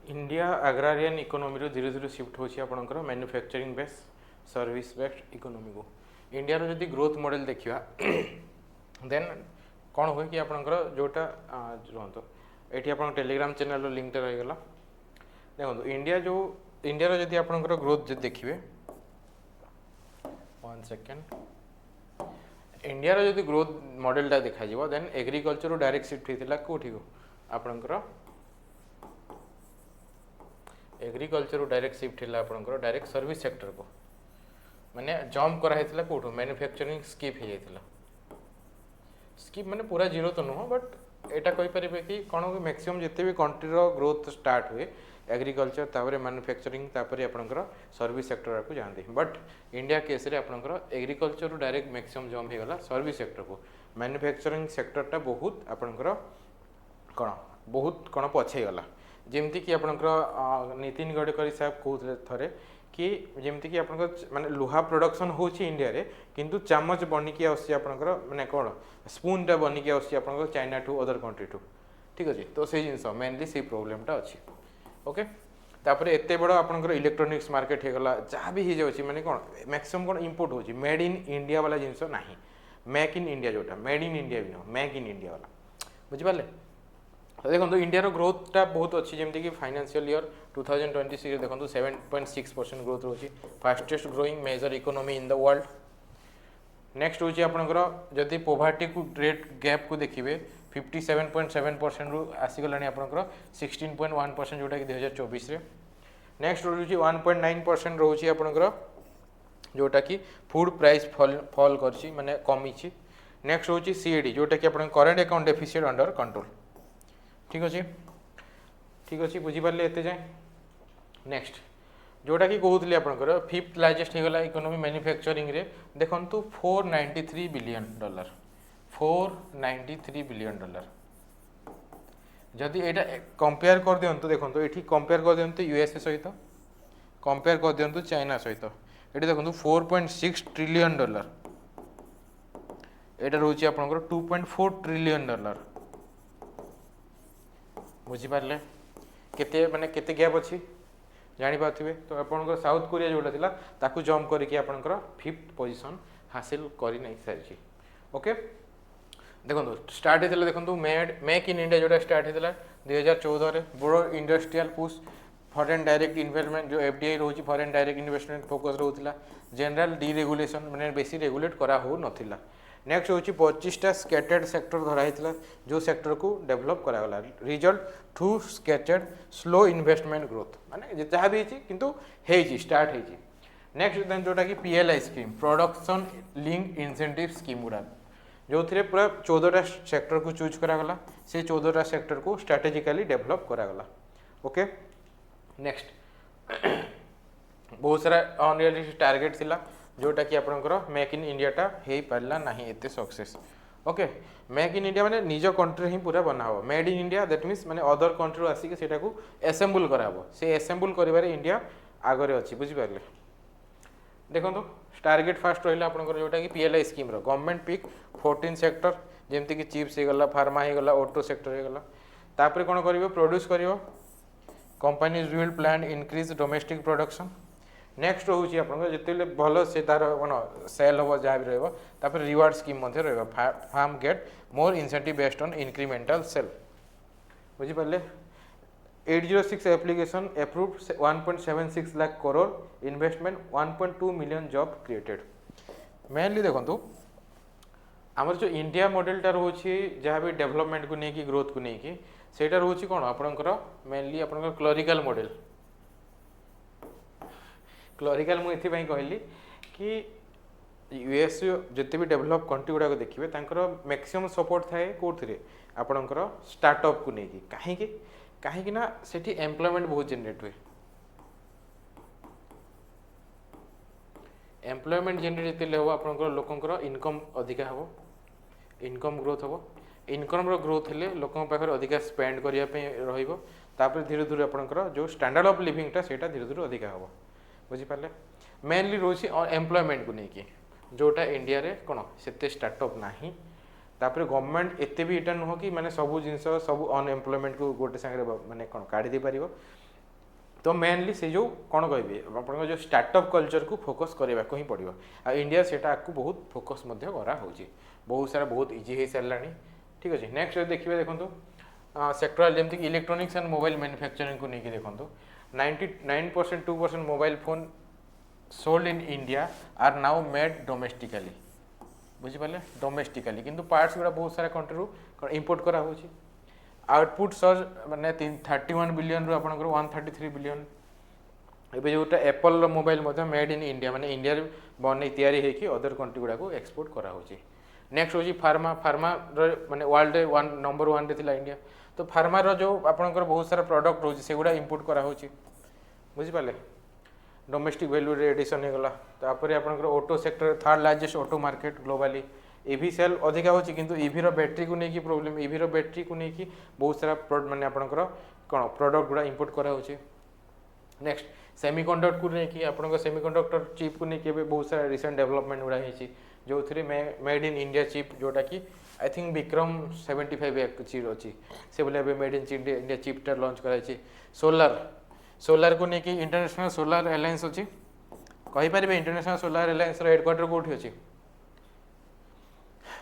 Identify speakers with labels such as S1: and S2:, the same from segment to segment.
S1: India आग्रारियन economy रो धीरे धीरे shift होची आपनकर manufacturing base service based economy को इंडिया रो जदी ग्रोथ मॉडल देखिबा देन कौन हुए कि आपनकर जोटा रहंतो एठी आपन टेलीग्राम चैनल रो लिंक रह गला देखो इंडिया रो जदी आपनकर ग्रोथ जदी देखिबे 1 सेकंड इंडिया रो जदी ग्रोथ मॉडल टा देखा जिवो देन एग्रीकल्चर रो डायरेक्ट शिफ्ट हेतिला कोठी को आपनकर एग्रीकल्चर डायरेक्ट शिफ्ट है आपंकर डायरेक्ट सर्विस सेक्टर को माने जम्प कराइला कौटू मैन्युफैक्चरिंग स्किप हो जाता स्किप माने पूरा जीरो तो नुह बट एटा कहि परिबे कि कोन मैक्सिमम जिते भी कंट्री रो ग्रोथ स्टार्ट हुए एग्रीकल्चर तापर मैन्युफैक्चरिंग तापर आपंकर सर्विस सेक्टर को जाती बट इंडिया केस रे आपंकर एग्रीकल्चर डायरेक्ट मैक्सिमम जम्प हो गला सर्विस सेक्टर को मैन्युफैक्चरिंग सेक्टरटा बहुत आपंकर कौन बहुत कौन पछे गला जमती कि आपंकर नितिन गडकरी साहब कहते थे कि जमती कि आपंकर माने लुहा प्रोडक्शन होची इंडिया रे किंतु चामच बनिकी आसी आपंकर माने कौन स्पूनटा बनिकी आसी आपंकर China to other country to ठीक अच्छे तो से जिन मेनली से प्रोब्लेमटा अच्छी ओके तापर एत बड़ आपंकर इलेक्ट्रोनिक्स मार्केट होगा जहाँ भी हो जाए माने कौन मैक्सिमम कौन इंपोर्ट होची मेड इन इंडिया वाला जिनस ना मेक इन इंडिया जोटा मेड इन इंडिया भी नुह मेक इन इंडिया वाला बुझिपारे देखो इंडिया ग्रोथटा बहुत अच्छी जमीक कि फाइनेंशियल ईयर 2026 देखो 7.6% ग्रोथ रोची fastest growing major economy in the world next हूँ आपंकर जदि पोवर्टी को रेट गैप को देखिए 57.7% रु आसीगला आपंकर 16.1% जोटा कि 2024 नेक्स्ट रोचे 1.9% रोचे आपंकर जोटा कि फूड प्राइस फॉल कर माने कमी नेक्स्ट हूँ सीएडी जोटा कि current account deficit under control ठीक अच्छे बुझीपारे एत जाए नेक्स्ट जोटा कि कहते आपंकर फिफ्थ लार्जेस्ट होगा इकोनॉमी मैन्युफैक्चरिंग रे देखु $493 बिलियन $493 बिलियन जदि यहाँ कंपेयर कर दिंतु देखो ये कंपेयर कर दिंतु यूएसए सहित कंपेयर कर दिंतु चाइना सहित ये देखो $4.6 ट्रिलियन यहाँ रोचे आपंकर $2.4 ट्रिलियन बुझीपारे केते माने केते गैप अच्छी जापारे तो आपंकर साउथ कोरिया जोटा थिला ताकू जम्प करके आपंकर फिफ्थ पोजीशन हासिल कर नहीं सारी ओके देखो स्टार्ट होता देखो मेक इन इंडिया जोटा स्टार्ट होता 2014 बड़ो industrial push foreign direct investment जो एफडीआई रोची फॉरेन डायरेक्ट इन्वेस्टमेंट फोकस रोला जनरल डीरेगुलेशन मैंने बेसी रेगुलेट करा हो नथिला नेक्स्ट हूँ 25टा स्कैटर्ड सेक्टर धराई जो सेक्टर को डेवलप करागला result to scattered slow investment growth माने जहाँ भी किंतु स्टार्ट होती नेक्स्ट देन जोटा कि PLI scheme production link incentive scheme गुड़ा जो थे पूरा 14टा सेक्टर को चूज करागला से 14टा सेक्टर को स्ट्रेटेजिकली डेवलप करागला ओके नेक्स्ट बहुत सारा अनरियलिस्टिक टारगेट थिला जोटा कि आपंकर मेक इन इंडियाटा हो पारा ना एत success okay make in India माने निज कंट्री ही पूरा बना हो made in India that means माने अदर कंट्री आसिक से एसेम्बल कराबो से एसेम्बल कर इंडिया आगे अच्छी बुझीपारे देखो टारगेट फास्ट रहा आपंकर जोटा कि PLI scheme government pick 14 sector जमती कि चिप्स होगला फार्मा होगला ऑटो सेक्टर होगला तापर कौन कर प्रोड्यूस कर companies will plan increase domestic production next हूँ आप जिते भल से तार कौन सेल हम जहाँ भी रहा reward scheme firms get more incentive based on incremental sale बुझीपारे 806 application approved 1.76 lakh crore investment 1.2 million job created mainly देखो आमर जो इंडिया मॉडलटा रोचे जहाँ भी डेवलपमेंट को लेकिन ग्रोथ को लेकिन सेटा रोचे कौन आपंकर मेनली आपंकर क्लरिकल मॉडल क्लरिकल मुझे कहली कि यूएस जिते भी डेवलप कंट्री गुड़ाक देखिए मैक्सिमम सपोर्ट थाए कौन आपणकर स्टार्टअप को लेकिन कहीं ना सेठी एम्प्लॉयमेंट बहुत जनरेट हुए एम्प्लॉयमेंट जनरेट जिते हम आपंकर लोकंर इनकम अधिका हम इनकम ग्रोथ हम इनकम ग्रोथ हेल्ले लोकों पाखे अधिका स्पेंड करने तापर धीरे धीरे आपंकर जो स्टैंडर्ड ऑफ लिविंगटा से धीरे धीरे अधिका हम बुझीपारे मेनली रोची एम्प्लॉयमेंट को लेकिन जोटा इंडिया रे कौन से स्टार्टअप ना तापर गवर्नमेंट एते भी इटा नुह कि माने सब जिन सब अनएम्प्लॉयमेंट को गोटे सांगे माने कौन काढ़ी दे पारिबो तो मेनली से जो कौन कह आप जो स्टार्टअप कल्चर को फोकस करने को ही पड़ो आ इंडिया से बहुत फोकस करा बहुत सारा बहुत इजी हो सारा ठीक अच्छे नेक्स्ट देखिए देखो सेक्टोराल जमीक इलेक्ट्रोनिक्स एंड मोबाइल मैन्युफैक्चरिंग को लेकिन देखो 99% 2% mobile phone sold in India are now made domestically बुझिपारे डोमेस्टिकली किंतु पार्ट्स गुड़ा बहुत सारा कंट्री इंपोर्ट करा होची आउटपुट सर्च माने 31 बिलियन रु आपनकर 133 बिलियन एबे जोटा Apple mobile made in India माने इंडिया बने तैयारी होगी अदर कंट्री गुड़ा को एक्सपोर्ट करा होची नेक्स्ट होची फार्मा फार्मा माने वर्ल्ड नंबर 1 रे थिला इंडिया तो फार्मा रो जो आपनकर बहुत सारा प्रोडक्ट रोची से गुड़ा इंपोर्ट करा होची बुझिपाले डोमेस्टिक वैल्यू रे एडिशन हो गला तापर आपनकर auto sector third largest auto market globally EV sale अधिका होची किंतु ईवी रो बैटरी को लेकी प्रॉब्लम ईवी रो बैटरी को लेकी बहुत सारा माने आपनकर कोन प्रोडक्ट गुड़ा इंपोर्ट करा होची नेक्स्ट सेमीकंडक्टर को लेकी आपनकर सेमीकंडक्टर चिप को लेकी बहुत सारा रिसेंट डेवलपमेंट गुड़ा होची जो three made in India chip जोटा कि आई थिंक विक्रम 75 चिप अच्छी से बोले मेड इन इंडिया चिपटा लॉन्च कराई सोलार सोलार को लेकिन इंटरनेशनल सोलार एलायंस अच्छी कहींपारे इंटरनेशनल सोलार एलायंस हेडक्वार्टर कौटी अच्छी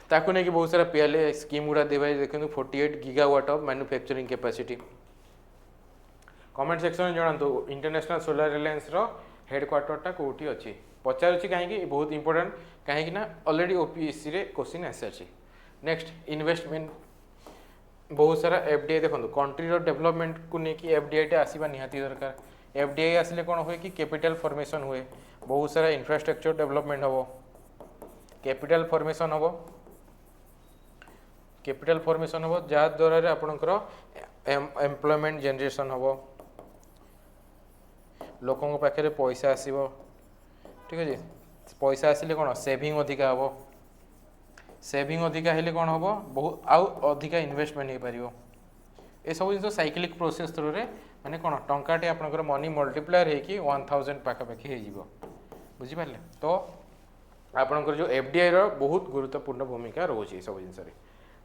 S1: ताकू नहीं बहुत सारा पीएलए स्कीम गुड़ा देवाई देखो 48 gigawatt of manufacturing capacity comment section में जनातु इंटरनेशनल सोलार एलायंस हेडक्वार्टरटा कौटी अच्छी पचार कहीं बहुत इंपोर्टेंट कहीं ऑलरेडी ओपीएससी रे क्वेश्चन आसी नेक्स्ट इन्वेस्टमेंट बहुत सारा एफडीआई देखो कंट्री डेवलपमेंट को लेकिन एफडीआई आसवा निहाती दरकार एफडीआई आसिले कौन हुए कि कैपिटल फॉर्मेशन हुए बहुत सारा इंफ्रास्ट्रक्चर डेवलपमेंट हम कैपिटल फॉर्मेशन हम जहाँद्वारा आपणकर एम्प्लॉयमेंट जनरेशन हम लोकों पाखे पैसा आसो ठीक अच्छे पैसा आसिले कौन सेविंग अधिका हम सेविंग अधिका हेले कौन हम बहुत आउ अधिका इन्वेस्टमेंट हो पार ये सब जिन साइक्लिक प्रोसेस थ्रू रे माने कौन टंकाटे आपनकर मनी मल्टीप्लायर होगी 1000 पाखापाखि हो बुझिपारे तो आपनकर जो एफडीआई रो बहुत गुरुत्वपूर्ण भूमिका रोचे सब जिन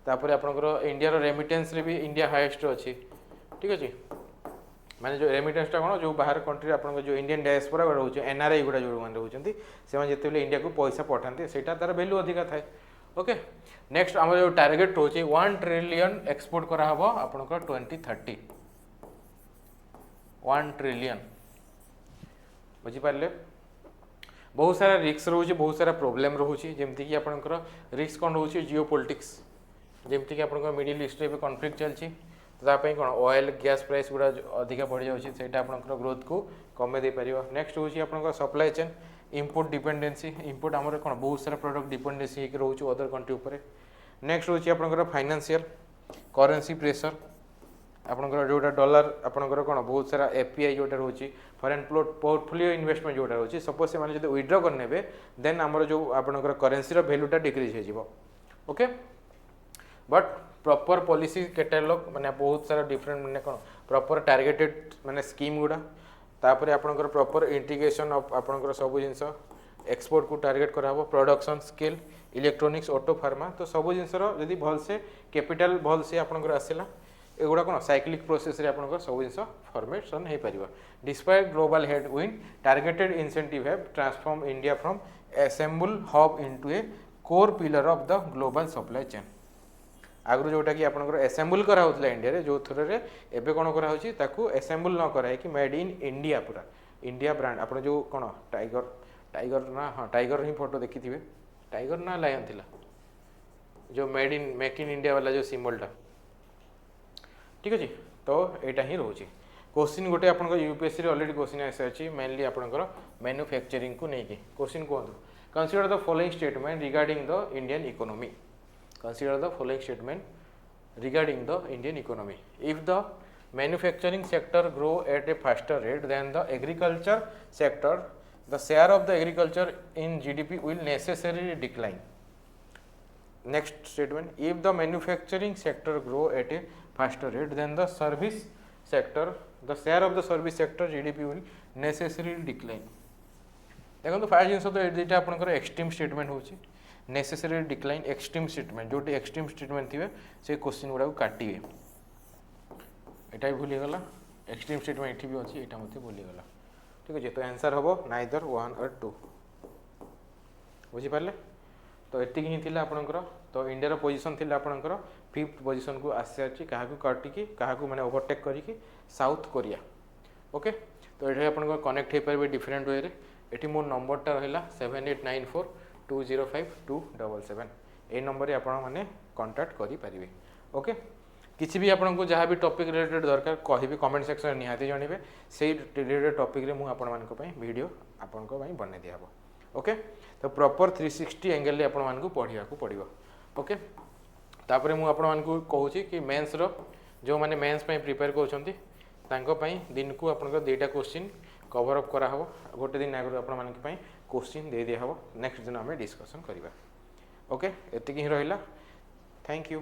S1: तापर आपनकर इंडिया रो रेमिटेंस रे भी इंडिया हाईएस्ट अच्छी ठीक अच्छे माने जो रेमिटेंसटा कौन जो बाहर कंट्री आपन जो इंडियन डायस्पोरा रोचे एनआरआई गुड़ा जो मैंने रोचे से जिते इंडिया को पैसा पठाते से तार वैल्यू अधिका थाए ओके नेक्स्ट आम जो टार्गेट रोचे 1 ट्रिलियन एक्सपोर्ट करा हबो आपनकर 2030 1 ट्रिलियन बुझिपारे बहुत सारा रिस्क रोचे बहुत सारा प्रोब्लेम रोचे जमती कि आपनकर रिस्क कौन रोचे जियो पॉलिटिक्स जमती कि आपनकर मिडिल ईस्ट रे कॉन्फ्लिक्ट चलची तापाई कौन ऑयल गैस प्राइस गुड़ा अधिका बढ़ जाऊँगी आपनकर ग्रोथ को कमे दे पारिबो नेक्स्ट होची आपनकर supply chain import dependency import आमर कौन बहुत सारा प्रोडक्ट डिपेंडेंसी रोचे अदर कंट्री उपर नेक्स्ट होची आपनकर फाइनेंशियल करेन्सी प्रेशर आपनकर जोटा डॉलर आपनकर कौन बहुत सारा एफपीआई जोटा रोची फॉरेन पोर्टफोलियो इन्वेस्टमेंट जोटा रोची सपोज से माने जदि विथड्रॉ करनेबे देन आमर जो आपनकर करेन्सी रो वैल्यूटा डिक्रीज हो जिवो okay but proper policy catalogue माने बहुत सारा डिफरेंट माने कौन प्रॉपर टारगेटेड माने स्कीम गुड़ा तापर आपनकर प्रॉपर इंटीग्रेशन ऑफ आपनकर सब जिनस एक्सपोर्ट को टारगेट करा हो production skill electronics auto pharma तो सब जिनसर जदि भल से कैपिटल भल से आपनकर आसिला एगुड़ा कौन साइक्लिक प्रोसेस रे आपनकर सब जिनस फॉर्मेशन हो पारिबो despite global headwind targeted incentive have transform India from assemble hub into a core pillar of the global supply chain आगु जोटा कि आपनकर असेंबल करा होतला इंडिया रे जो थ्रो रे एबे कोन करा होची ताकू असेंबल न कराय कि मेड इन इंडिया पूरा इंडिया ब्रांड आपन जो कोन टाइगर टाइगर ना हां टाइगर ही फोटो देखिथिबे टाइगर ना लायन थिला जो मेक इन इंडिया वाला जो सिंबल टा ठीक अछि तो एटा ही रहउची क्वेश्चन गोटे आपनकर यूपीएससी रे ऑलरेडी क्वेश्चन आसे अछि मेनली आपनकर मैन्युफैक्चरिंग को नेकी क्वेश्चन कोंदु consider the following statement regarding the Indian economy Consider the following statement regarding the Indian economy. If the manufacturing sector grow at a faster rate than the agriculture sector, the share of the agriculture in GDP will necessarily decline. Next statement, if the manufacturing sector grow at a faster rate than the service sector, the share of the service sector GDP will necessarily decline. देखो fast जिन तो ये आपंकर extreme statement होची necessary decline extreme statement जो extreme statement थे से question गुड़ा काटे यहाँ भी भूलीगला एक्सट्रीम स्टेट में ये भी अच्छी यहाँ मत भूलीगला ठीक अच्छे तो आंसर हम नाइदर 1 और 2 बुझीपारे तो एतिक ही थी आपंकर तो इंडिया पोजीशन थी आपंकर 5th पोजीशन को आसी सारी क्या काटिकी क्या मैंने ओवरटेक करके साउथ कोरिया ओके तो ये आप कनेक्ट हो पारे डिफरेन्ट वे ये मो नंबरटा रहा 7894205277 ये नंबर आप कंटाक्ट करेंगे ओके किसी भी आपको जहाँ भी टॉपिक रिलेटेड दरकार कहि कमेंट सेक्शन में निहाती जनइबे से रिलेटेड टॉपिक रे मु आपण वीडियो आपण बन दिया ओके तो प्रॉपर 360 एंगल रे आपण मानकु पढ़िया को पड़िबो ओके तापरे मु आपण मानकु कहूची कि मेंस रो जो माने मेंस पई प्रिपेयर करछंती तांको पई दिन को आपण दुईटा क्वेश्चन कवर अप करा हबो गोटे दिन आगु आपण मानक पई क्वेश्चन दे दिया हबो नेक्स्ट दिन हमें डिस्कशन करिबा ओके एतिकी ही रहिला थैंक यू।